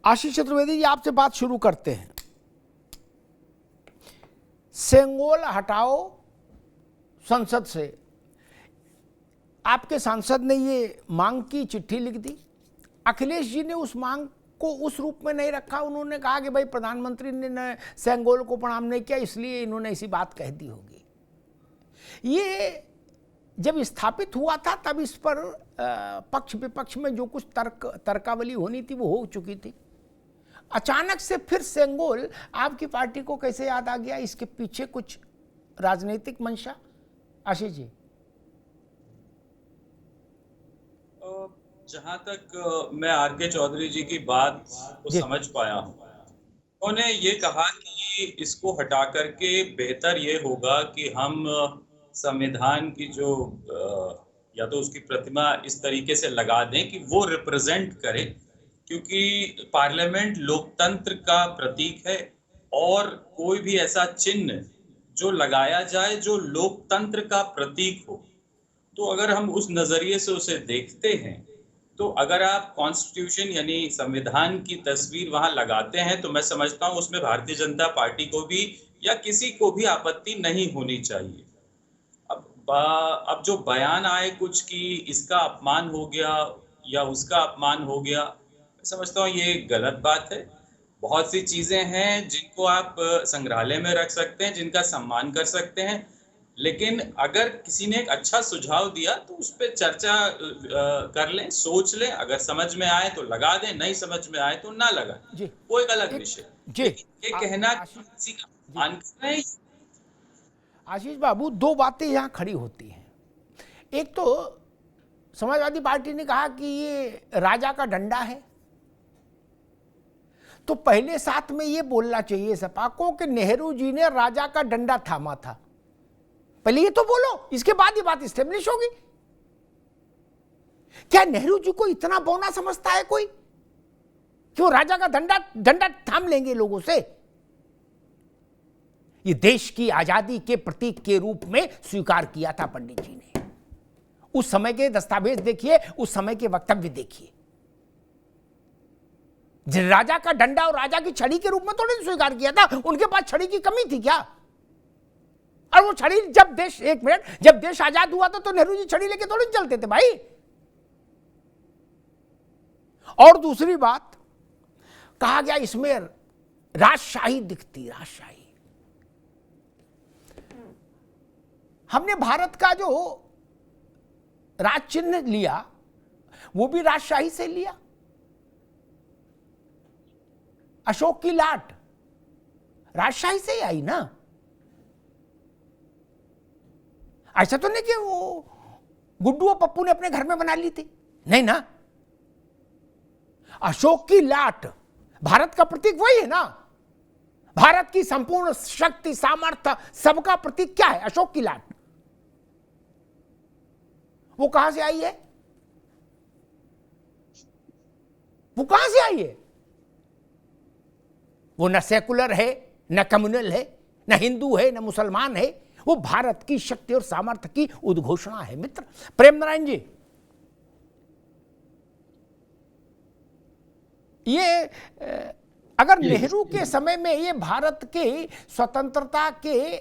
आशीष चतुर्वेदी जी, आपसे बात शुरू करते हैं। सेंगोल हटाओ संसद से, आपके सांसद ने ये मांग की, चिट्ठी लिख दी। अखिलेश जी ने उस मांग को उस रूप में नहीं रखा। उन्होंने कहा कि भाई प्रधानमंत्री ने सेंगोल को प्रणाम नहीं किया, इसलिए इन्होंने ऐसी बात कह दी होगी। ये जब स्थापित हुआ था तब इस पर पक्ष विपक्ष में जो कुछ तर्कावली होनी थी वो हो चुकी थी। अचानक से फिर सेंगोल आपकी पार्टी को कैसे याद आ गया? इसके पीछे कुछ राजनीतिक मंशा? आशीष जी, जहां तक मैं आर.के. चौधरी जी की बात को समझ पाया हूं, उन्होंने ये कहा कि इसको हटा करके बेहतर ये होगा कि हम संविधान की जो या तो उसकी प्रतिमा इस तरीके से लगा दें कि वो रिप्रेजेंट करे, क्योंकि पार्लियामेंट लोकतंत्र का प्रतीक है और कोई भी ऐसा चिन्ह जो लगाया जाए जो लोकतंत्र का प्रतीक हो। तो अगर हम उस नजरिए से उसे देखते हैं तो अगर आप कॉन्स्टिट्यूशन यानी संविधान की तस्वीर वहां लगाते हैं तो मैं समझता हूं उसमें भारतीय जनता पार्टी को भी या किसी को भी आपत्ति नहीं होनी चाहिए। अब जो बयान आए कुछ कि इसका अपमान हो गया या उसका अपमान हो गया, मैं समझता हूँ ये गलत बात है। बहुत सी चीजें हैं जिनको आप संग्रहालय में रख सकते हैं, जिनका सम्मान कर सकते हैं, लेकिन अगर किसी ने एक अच्छा सुझाव दिया तो उस पर चर्चा कर लें, सोच लें। अगर समझ में आए तो लगा दें, नहीं समझ में आए तो ना लगाएं, वो एक अलग विषय। ये कहना किसी का अपमान कर रहे हैं। आशीष बाबू, दो बातें यहाँ खड़ी होती हैं। एक तो समाजवादी पार्टी ने कहा कि ये राजा का डंडा है, तो पहले साथ में ये बोलना चाहिए सपा को कि नेहरू जी ने राजा का डंडा थामा था। पहले ये तो बोलो, इसके बाद ये बात स्टेब्लिश होगी। क्या नेहरू जी को इतना बौना समझता है कोई कि वो राजा का डंडा थाम लेंगे लोगों से? ये देश की आजादी के प्रतीक के रूप में स्वीकार किया था पंडित जी ने। उस समय के दस्तावेज देखिए, उस समय के वक्तव्य देखिए। राजा का डंडा और राजा की छड़ी के रूप में तो नहीं स्वीकार किया था। उनके पास छड़ी की कमी थी क्या? और वो छड़ी जब देश, एक मिनट, जब देश आजाद हुआ था तो नेहरू जी छड़ी लेके थोड़ी चलते थे भाई। और दूसरी बात, कहा गया इसमें राजशाही दिखती, राजशाही। हमने भारत का जो राज चिन्ह लिया वो भी राजशाही से लिया। अशोक की लाट राजशाही से ही आई ना। ऐसा तो नहीं कि वो गुड्डू और पप्पू ने अपने घर में बना ली थी, नहीं ना। अशोक की लाट भारत का प्रतीक वही है ना। भारत की संपूर्ण शक्ति, सामर्थ्य, सबका प्रतीक क्या है? अशोक की लाट। वो कहां से आई है? वो कहां से आई है? वो न सेकुलर है, न कम्युनल है, न हिंदू है, न मुसलमान है। वो भारत की शक्ति और सामर्थ्य की उद्घोषणा है मित्र। प्रेम नारायण जी, ये अगर नेहरू के समय में ये भारत के स्वतंत्रता के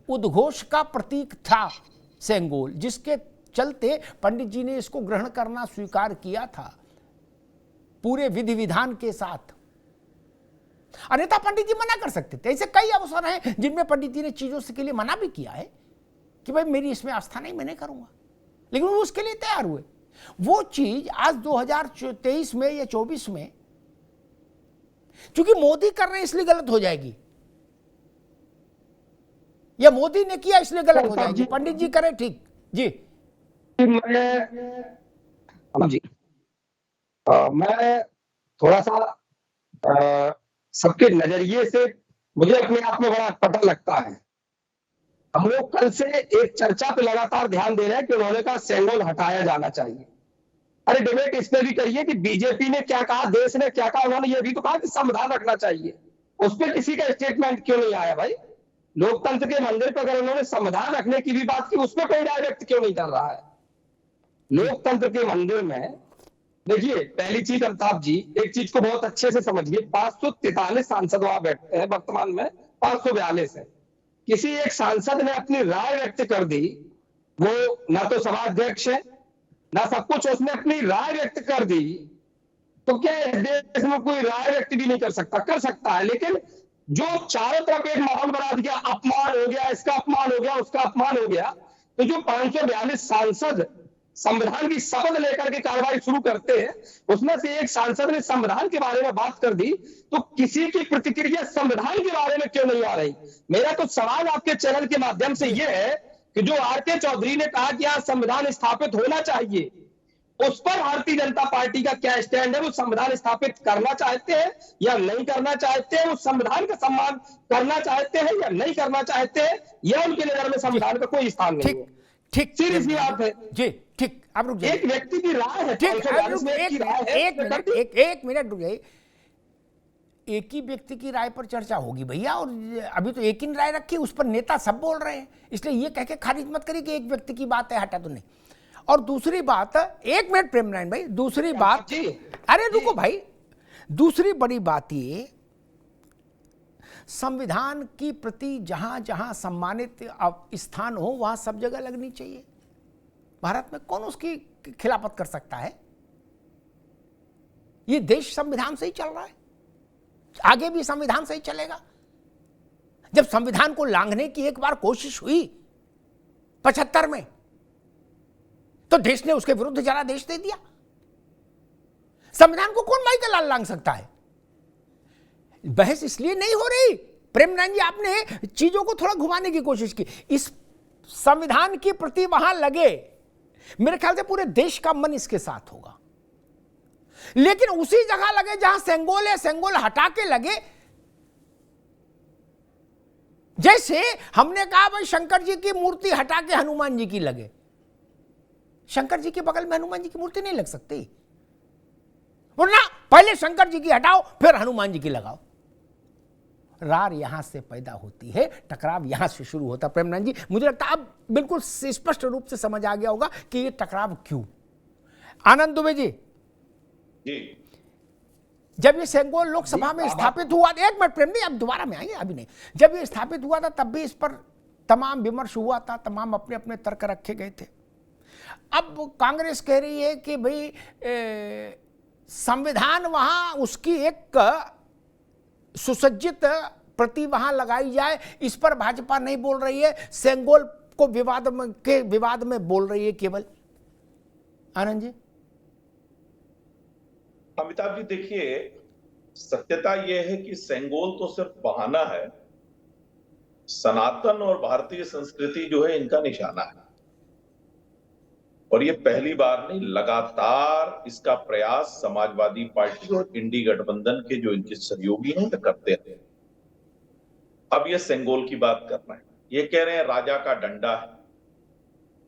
उद्घोष का प्रतीक था सेंगोल, जिसके चलते पंडित जी ने इसको ग्रहण करना स्वीकार किया था पूरे विधि विधान के साथ, अन्यथा पंडित जी मना कर सकते थे। ऐसे कई अवसर हैं जिनमें पंडित जी ने चीजों से के लिए मना भी किया है कि भाई मेरी इसमें आस्था नहीं, मैं नहीं करूंगा, लेकिन वो उसके लिए तैयार हुए। वो चीज आज 2023 में या 24 में चूंकि मोदी कर रहे हैं इसलिए गलत हो जाएगी, या मोदी ने किया इसलिए गलत हो जाएगी। पंडित जी करें ठीक जी। मैं थोड़ा सा सबके नजरिए से मुझे अपने आप में बड़ा पता लगता है। हम लोग कल से एक चर्चा पे लगातार ध्यान दे रहे हैं कि उन्होंने कहा सेंगोल हटाया जाना चाहिए। अरे डिबेट इस पे भी करिए कि बीजेपी ने क्या कहा, देश ने क्या कहा। उन्होंने ये भी तो कहा कि संविधान रखना चाहिए, उस पर किसी का स्टेटमेंट क्यों नहीं आया भाई? लोकतंत्र के मंदिर पर अगर उन्होंने संविधान रखने की भी बात की, उस पर कोई डायरेक्ट क्यों नहीं कर रहा है? लोकतंत्र के मंदिर में देखिए, पहली चीज अमिताभ जी, एक चीज को बहुत अच्छे से समझिए। 543 सांसद वहां बैठते हैं वर्तमान में, 542 है। किसी एक सांसद ने अपनी राय व्यक्त कर दी, वो ना तो सभा अध्यक्ष है ना सब कुछ, उसने अपनी राय व्यक्त कर दी, तो क्या इस देश में कोई राय व्यक्त भी नहीं कर सकता? कर सकता है, लेकिन जो चारों तरफ एक माहौल बना दिया, अपमान हो गया, इसका अपमान हो गया, उसका अपमान हो गया, तो जो 542 सांसद संविधान की शपथ लेकर के कार्रवाई शुरू करते हैं, उसमें से एक सांसद ने संविधान के बारे में बात कर दी, तो किसी की प्रतिक्रिया संविधान के बारे में क्यों नहीं आ रही? मेरा तो सवाल आपके चैनल के माध्यम से यह है कि जो आर.के. चौधरी ने कहा कि आज संविधान स्थापित होना चाहिए, उस पर भारतीय जनता पार्टी का क्या स्टैंड है? वो संविधान स्थापित करना चाहते हैं या नहीं करना चाहते हैं? वो संविधान का सम्मान करना चाहते हैं या नहीं करना चाहते हैं? या उनकी नजर में संविधान का कोई स्थान नहीं है? ठीक, सीरियस बात है जी। ठीक, आप रुक जाइए। एक व्यक्ति की राय है, ठीक, 542 में एक की राय है। एक मिनट रुक जाइए। एक ही व्यक्ति की राय पर चर्चा होगी भैया, और अभी तो एक ही राय रखी, उस पर नेता सब बोल रहे हैं, इसलिए ये कह के खारिज मत करिए कि एक व्यक्ति की बात है, हटा तो नहीं। और दूसरी बात, एक मिनट प्रेम नारायण भाई, दूसरी बात, अरे रुको भाई, दूसरी बड़ी बात ये, संविधान की प्रति जहां जहां सम्मानित स्थान हो वहां सब जगह लगनी चाहिए। भारत में कौन उसकी खिलाफत कर सकता है? ये देश संविधान से ही चल रहा है, आगे भी संविधान से ही चलेगा। जब संविधान को लांघने की एक बार कोशिश हुई 75 में, तो देश ने उसके विरुद्ध जनादेश दे दिया। संविधान को कौन माई का लाल लांघ सकता है? बहस इसलिए नहीं हो रही प्रेम नारायण जी, आपने चीजों को थोड़ा घुमाने की कोशिश की। इस संविधान की प्रति वहां लगे, मेरे ख्याल से पूरे देश का मन इसके साथ होगा, लेकिन उसी जगह लगे जहां सेंगोल है, सेंगोल हटा के लगे। जैसे हमने कहा भाई शंकर जी की मूर्ति हटा के हनुमान जी की लगे, शंकर जी के बगल में हनुमान जी की मूर्ति नहीं लग सकती, वरना पहले शंकर जी की हटाओ फिर हनुमान जी की लगाओ। रार यहां से पैदा होती है, टकराव यहां से शुरू होता है। प्रेम नारायण जी, मुझे लगता है अब बिल्कुल स्पष्ट रूप से समझ आ गया होगा कि ये टकराव क्यों। आनंद दुबे जी, जब ये सेंगोल लोकसभा में स्थापित हुआ, एक मिनट प्रेम जी, अब दोबारा में आएंगे, अभी नहीं, जब ये स्थापित हुआ था तब भी इस पर तमाम विमर्श हुआ था, तमाम अपने अपने तर्क रखे गए थे। अब कांग्रेस कह रही है कि भाई संविधान वहां उसकी एक सुसज्जित प्रति वहां लगाई जाए, इस पर भाजपा नहीं बोल रही है, सेंगोल को विवाद में बोल रही है केवल। आनंद जी। अमिताभ जी, देखिए, सत्यता यह है कि सेंगोल तो सिर्फ बहाना है, सनातन और भारतीय संस्कृति जो है इनका निशाना है। और ये पहली बार नहीं, लगातार इसका प्रयास समाजवादी पार्टी और इंडी गठबंधन के जो इनके सहयोगी हैं वो करते हैं। अब ये सेंगोल की बात कर रहे हैं, ये कह रहे हैं राजा का डंडा है।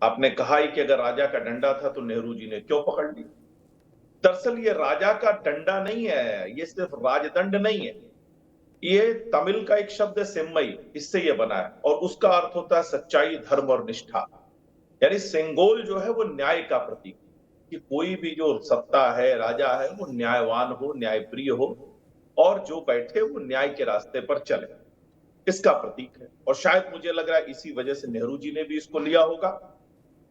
आपने कहा ही कि अगर राजा का डंडा था तो नेहरू जी ने क्यों पकड़ लिया? दरअसल ये राजा का डंडा नहीं है, ये सिर्फ राजदंड नहीं है, ये तमिल का एक शब्द है सेम्मई, इससे ये बना है, और उसका अर्थ होता है सच्चाई, धर्म और निष्ठा। यानी सेंगोल जो है वो न्याय का प्रतीक, कि कोई भी जो सत्ता है, राजा है, वो न्यायवान हो, न्यायप्रिय हो, और जो बैठे वो न्याय के रास्ते पर चले, इसका प्रतीक है। और शायद मुझे लग रहा है इसी वजह से नेहरू जी ने भी इसको लिया होगा,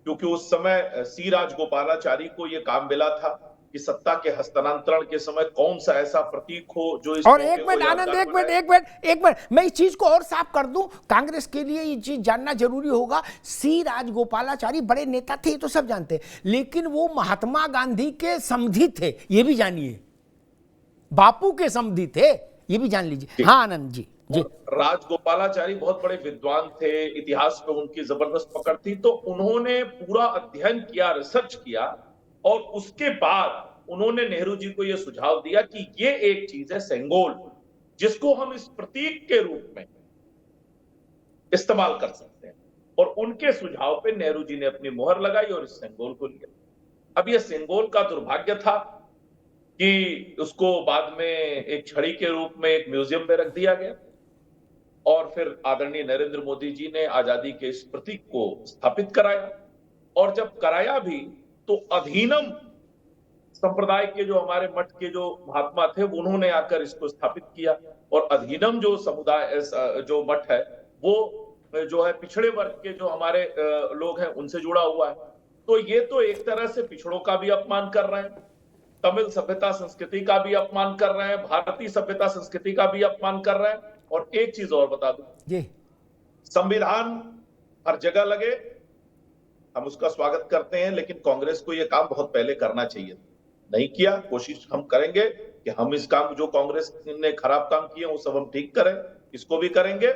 क्योंकि उस समय सी राजगोपालाचारी को यह काम मिला था कि सत्ता के हस्तांतरण के समय कौन सा ऐसा प्रतीक हो जो इस और एक मिनट आनंद, एक मिनट मैं इस चीज को और साफ कर दूं, कांग्रेस के लिए ये चीज जानना जरूरी होगा। सी राजगोपालाचारी बड़े नेता थे, ये तो सब जानते हैं, लेकिन वो महात्मा गांधी के समधी थे, ये भी जानिए, बापू के समधी थे, ये भी जान लीजिए। हाँ आनंद जी। जी, राजगोपालाचारी बहुत बड़े विद्वान थे, इतिहास पे उनकी जबरदस्त पकड़ थी, तो उन्होंने पूरा अध्ययन किया, रिसर्च किया, और उसके बाद उन्होंने नेहरू जी को यह सुझाव दिया कि ये एक चीज है सेंगोल, जिसको हम इस प्रतीक के रूप में इस्तेमाल कर सकते हैं। और उनके सुझाव पे नेहरू जी ने अपनी मोहर लगाई और इस सेंगोल को लिया। अब यह सेंगोल का दुर्भाग्य था कि उसको बाद में एक छड़ी के रूप में एक म्यूजियम में रख दिया गया, और फिर आदरणीय नरेंद्र मोदी जी ने आजादी के इस प्रतीक को स्थापित कराया, और जब कराया भी तो अधिनियम संप्रदाय के जो हमारे मठ के जो महात्मा थे उन्होंने आकर इसको स्थापित किया, और अधीनम जो समुदाय जो मठ है वो जो है पिछड़े वर्ग के जो हमारे लोग हैं उनसे जुड़ा हुआ है। तो ये तो एक तरह से पिछड़ों का भी अपमान कर रहे हैं, तमिल सभ्यता संस्कृति का भी अपमान कर रहे हैं, भारतीय सभ्यता संस्कृति का भी अपमान कर रहे हैं। और एक चीज और बता दूं जी, संविधान हर जगह लगे, हम उसका स्वागत करते हैं, लेकिन कांग्रेस को यह काम बहुत पहले करना चाहिए, नहीं किया। कोशिश हम करेंगे कि हम इस काम जो कांग्रेस ने खराब काम किए वो सब हम ठीक करें, इसको भी करेंगे।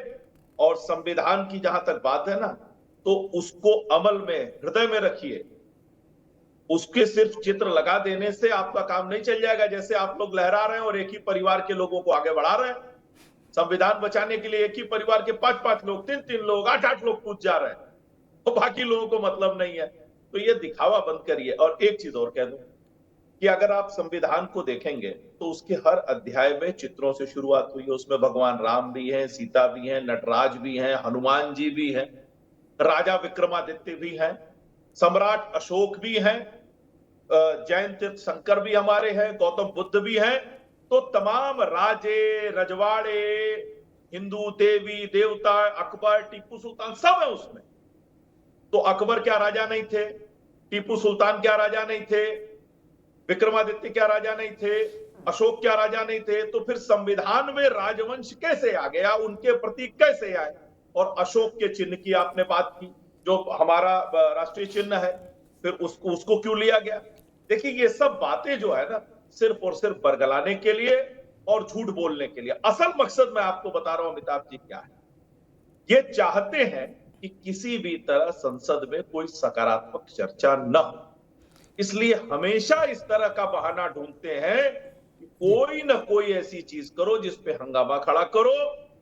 और संविधान की जहां तक बात है ना, तो उसको अमल में हृदय में रखिए। उसके सिर्फ चित्र लगा देने से आपका काम नहीं चल जाएगा, जैसे आप लोग लहरा रहे हैं और एक ही परिवार के लोगों को आगे बढ़ा रहे हैं। संविधान बचाने के लिए एक ही परिवार के 5-5 लोग, 3-3 लोग, 8-8 लोग कूद जा रहे हैं, तो बाकी लोगों को मतलब नहीं है। तो ये दिखावा बंद करिए। और एक चीज और कह दूं कि अगर आप संविधान को देखेंगे तो उसके हर अध्याय में चित्रों से शुरुआत हुई है। उसमें भगवान राम भी हैं, सीता भी हैं, नटराज भी हैं, हनुमान जी भी हैं, राजा विक्रमादित्य भी हैं, सम्राट अशोक भी हैं, जैन तीर्थंकर भी हमारे हैं, गौतम बुद्ध भी हैं। तो तमाम राजे, रजवाड़े, हिंदू देवी देवता, अकबर, टीपू सुल्तान सब है उसमें। तो अकबर क्या राजा नहीं थे? टीपू सुल्तान क्या राजा नहीं थे? विक्रमादित्य क्या राजा नहीं थे? अशोक क्या राजा नहीं थे? तो फिर संविधान में राजवंश कैसे आ गया, उनके प्रतीक कैसे आए? और अशोक के चिन्ह की आपने बात की, जो हमारा राष्ट्रीय चिन्ह है, फिर उसको क्यों लिया गया? देखिए ये सब बातें जो है ना, सिर्फ और सिर्फ बरगलाने के लिए और झूठ बोलने के लिए। असल मकसद मैं आपको बता रहा हूं अमिताभ जी क्या है। ये चाहते हैं कि किसी भी तरह संसद में कोई सकारात्मक चर्चा न हो, इसलिए हमेशा इस तरह का बहाना ढूंढते हैं कि कोई ना कोई ऐसी चीज करो जिसपे हंगामा खड़ा करो,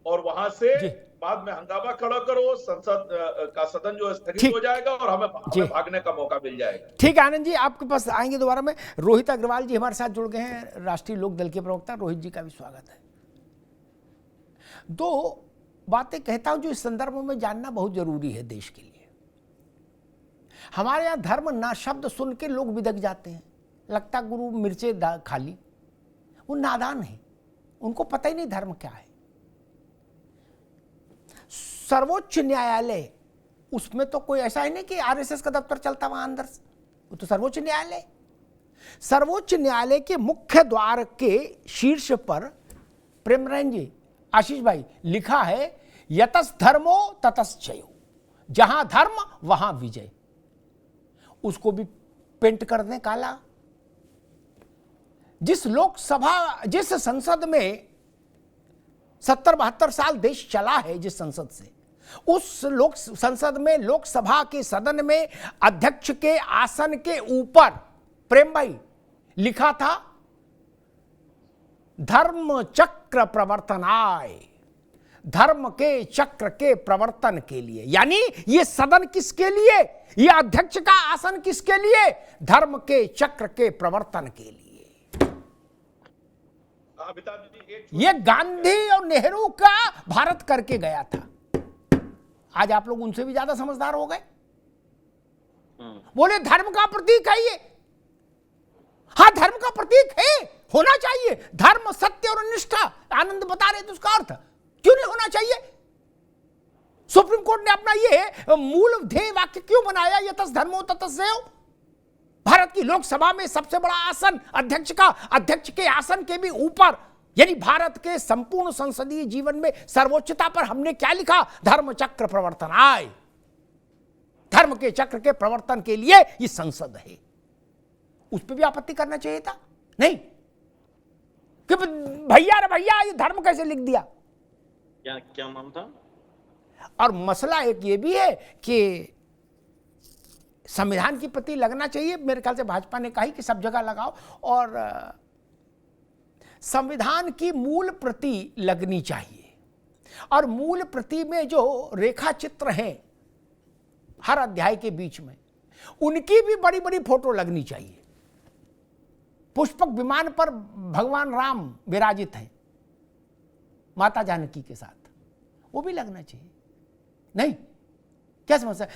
और वहां से बाद में हंगामा खड़ा करो, संसद का सदन जो स्थगित हो जाएगा और हमें भागने का मौका मिल जाएगा। ठीक है आनंद जी, आपके पास आएंगे दोबारा में। रोहित अग्रवाल जी हमारे साथ जुड़ गए हैं, राष्ट्रीय लोक दल के प्रवक्ता। रोहित जी का भी स्वागत है। दो बातें कहता हूं जो इस संदर्भ में जानना बहुत जरूरी है देश के लिए। हमारे यहां धर्म ना शब्द सुन के लोग बिदक जाते हैं, लगता गुरु मिर्चे खाली। वो नादान है, उनको पता ही नहीं धर्म क्या है। सर्वोच्च न्यायालय, उसमें तो कोई ऐसा ही नहीं कि आरएसएस का दफ्तर चलता वहां अंदर, वो तो सर्वोच्च न्यायालय। सर्वोच्च न्यायालय के मुख्य द्वार के शीर्ष पर प्रेमरायन जी, आशीष भाई, लिखा है यतस धर्मो ततस जयो, जहां धर्म वहां विजय। उसको भी पेंट कर दें काला। जिस संसद में 70-72 साल देश चला है, जिस संसद से, उस संसद में, लोकसभा के सदन में अध्यक्ष के आसन के ऊपर प्रेम भाई लिखा था धर्म चक्र प्रवर्तनाय, धर्म के चक्र के प्रवर्तन के लिए। यानी ये सदन किसके लिए, ये अध्यक्ष का आसन किसके लिए? धर्म के चक्र के प्रवर्तन के लिए। ये गांधी और नेहरू का भारत करके गया था। आज आप लोग उनसे भी ज्यादा समझदार हो गए। बोले धर्म का प्रतीक है ये। हाँ, धर्म का प्रतीक है, होना चाहिए। धर्म, सत्य और निष्ठा, आनंद बता रहे थे उसका अर्थ क्यों नहीं होना चाहिए? सुप्रीम कोर्ट ने अपना ये मूल ध्येय वाक्य क्यों बनाया, यतस धर्मो ततस जयो? भारत की लोकसभा में सबसे बड़ा आसन अध्यक्ष का, अध्यक्ष के आसन के भी ऊपर, यानी भारत के संपूर्ण संसदीय जीवन में सर्वोच्चता पर हमने क्या लिखा? धर्म चक्र प्रवर्तनाय, धर्म के चक्र के प्रवर्तन के लिए ये संसद है। उस पर भी आपत्ति करना चाहिए था, नहीं कि भैया रे भैया ये धर्म कैसे लिख दिया? क्या नाम था? और मसला एक ये भी है कि संविधान की प्रति लगना चाहिए। मेरे ख्याल से भाजपा ने कहा कि सब जगह लगाओ, और संविधान की मूल प्रति लगनी चाहिए। और मूल प्रति में जो रेखा चित्र हैं हर अध्याय के बीच में, उनकी भी बड़ी बड़ी फोटो लगनी चाहिए। पुष्पक विमान पर भगवान राम विराजित हैं माता जानकी के साथ, वो भी लगना चाहिए। नहीं, क्या समस्या?